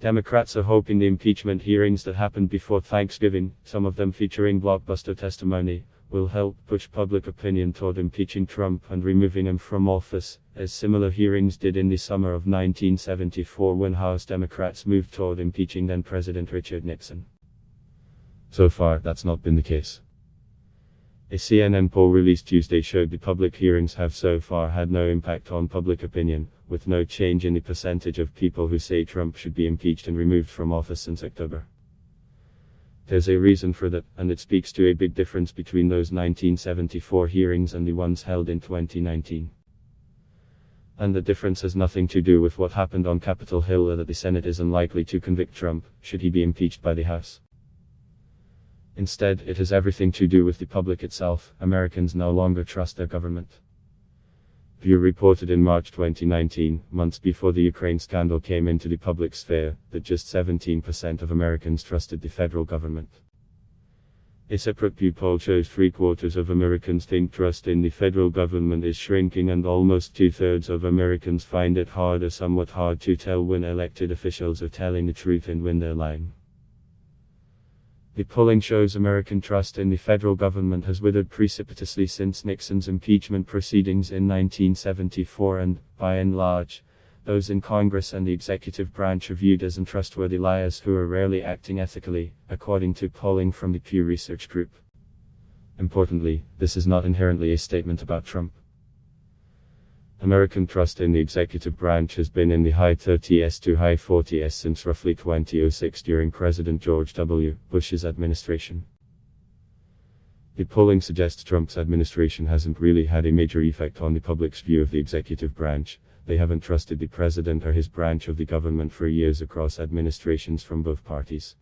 Democrats are hoping the impeachment hearings that happened before Thanksgiving, some of them featuring blockbuster testimony, will help push public opinion toward impeaching Trump and removing him from office, as similar hearings did in the summer of 1974 when House Democrats moved toward impeaching then-President Richard Nixon. So far, that's not been the case. A CNN poll released Tuesday showed the public hearings have so far had no impact on public opinion, with no change in the percentage of people who say Trump should be impeached and removed from office since October. There's a reason for that, and it speaks to a big difference between those 1974 hearings and the ones held in 2019. And the difference has nothing to do with what happened on Capitol Hill or that the Senate is unlikely to convict Trump, should he be impeached by the House. Instead, it has everything to do with the public itself. Americans no longer trust their government. View reported in March 2019, months before the Ukraine scandal came into the public sphere, that just 17% of Americans trusted the federal government. A separate Pew poll shows 3/4 of Americans think trust in the federal government is shrinking, and almost 2/3 of Americans find it hard or somewhat hard to tell when elected officials are telling the truth and when they're lying. The polling shows American trust in the federal government has withered precipitously since Nixon's impeachment proceedings in 1974, and, by and large, those in Congress and the executive branch are viewed as untrustworthy liars who are rarely acting ethically, according to polling from the Pew Research Group. Importantly, this is not inherently a statement about Trump. American trust in the executive branch has been in the high 30s to high 40s since roughly 2006 during President George W. Bush's administration. The polling suggests Trump's administration hasn't really had a major effect on the public's view of the executive branch. They haven't trusted the president or his branch of the government for years across administrations from both parties.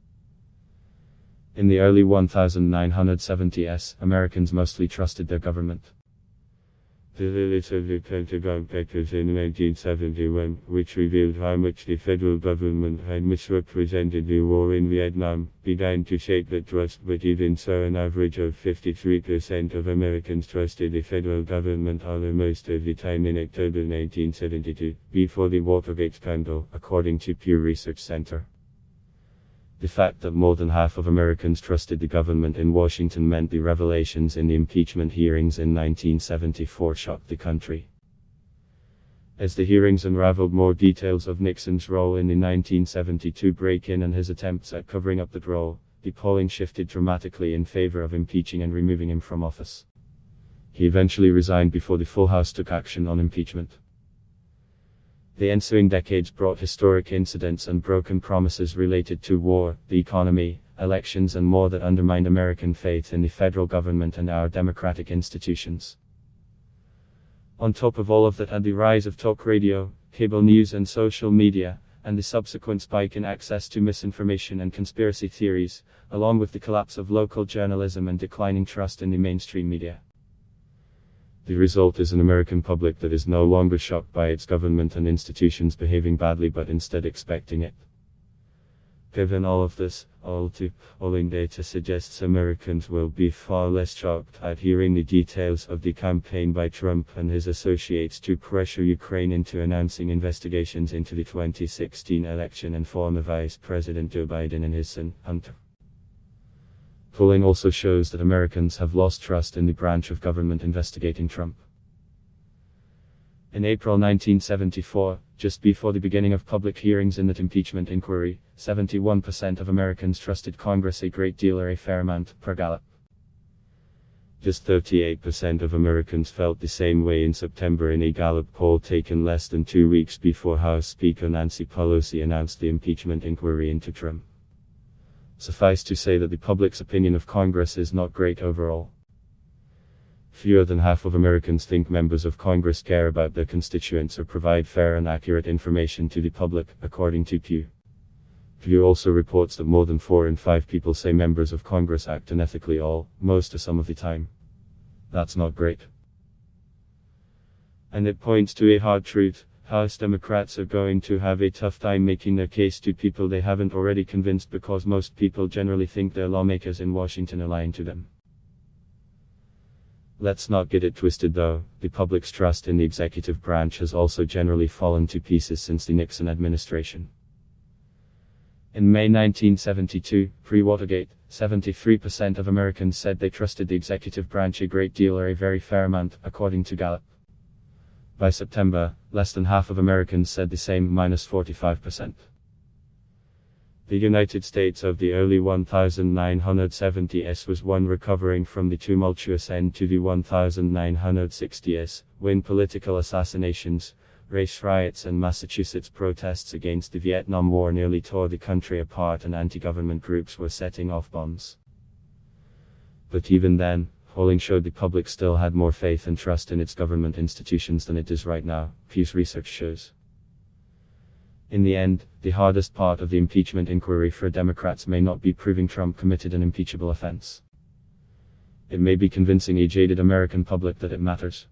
In the early 1970s, Americans mostly trusted their government. The release of the Pentagon Papers in 1971, which revealed how much the federal government had misrepresented the war in Vietnam, began to shake that trust, but even so an average of 53% of Americans trusted the federal government most of the time in October 1972, before the Watergate scandal, according to Pew Research Center. The fact that more than half of Americans trusted the government in Washington meant the revelations in the impeachment hearings in 1974 shocked the country. As the hearings unraveled more details of Nixon's role in the 1972 break-in and his attempts at covering up that role, the polling shifted dramatically in favor of impeaching and removing him from office. He eventually resigned before the full House took action on impeachment. The ensuing decades brought historic incidents and broken promises related to war, the economy, elections, and more that undermined American faith in the federal government and our democratic institutions. On top of all of that, and the rise of talk radio, cable news, and social media, and the subsequent spike in access to misinformation and conspiracy theories, along with the collapse of local journalism and declining trust in the mainstream media. The result is an American public that is no longer shocked by its government and institutions behaving badly, but instead expecting it. Given all of this, polling data suggests Americans will be far less shocked at hearing the details of the campaign by Trump and his associates to pressure Ukraine into announcing investigations into the 2016 election and former Vice President Joe Biden and his son, Hunter. Polling also shows that Americans have lost trust in the branch of government investigating Trump. In April 1974, just before the beginning of public hearings in that impeachment inquiry, 71% of Americans trusted Congress a great deal or a fair amount, per Gallup. Just 38% of Americans felt the same way in September in a Gallup poll taken less than 2 weeks before House Speaker Nancy Pelosi announced the impeachment inquiry into Trump. Suffice to say that the public's opinion of Congress is not great overall. Fewer than half of Americans think members of Congress care about their constituents or provide fair and accurate information to the public, according to Pew. Pew also reports that more than 4 in 5 people say members of Congress act unethically most or some of the time. That's not great. And it points to a hard truth. House Democrats are going to have a tough time making their case to people they haven't already convinced, because most people generally think their lawmakers in Washington are lying to them. Let's not get it twisted though, the public's trust in the executive branch has also generally fallen to pieces since the Nixon administration. In May 1972, pre-Watergate, 73% of Americans said they trusted the executive branch a great deal or a very fair amount, according to Gallup. By September, less than half of Americans said the same, -45%. The United States of the early 1970s was one recovering from the tumultuous end to the 1960s, when political assassinations, race riots and Massachusetts protests against the Vietnam War nearly tore the country apart and anti-government groups were setting off bombs. But even then, polling showed the public still had more faith and trust in its government institutions than it does right now, Pew's research shows. In the end, the hardest part of the impeachment inquiry for Democrats may not be proving Trump committed an impeachable offense. It may be convincing a jaded American public that it matters.